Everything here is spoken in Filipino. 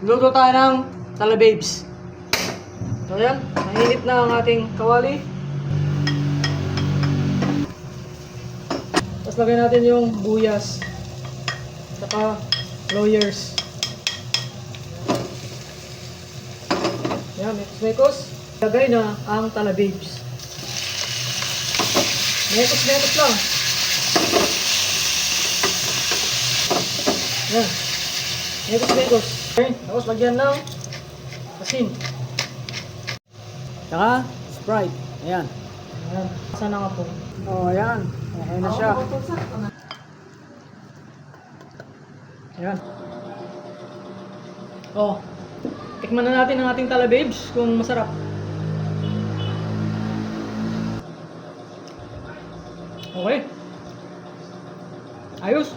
Luto tayo ng talababes. So yan, mainit na ang ating kawali. Tapos lagyan natin yung buyas. Saka lawyers. Yan, mekos. Lagay na ang talababes. Mekos lang. Yan. Mekos. Okay, tapos lagyan ng asin. Saka Sprite. Ayan. Ayan. Sana nga po. Oh, ayan. Okay na siya. Ayan. Oh. Tikman na natin ang ating talababes kung masarap. Okay. Ayos.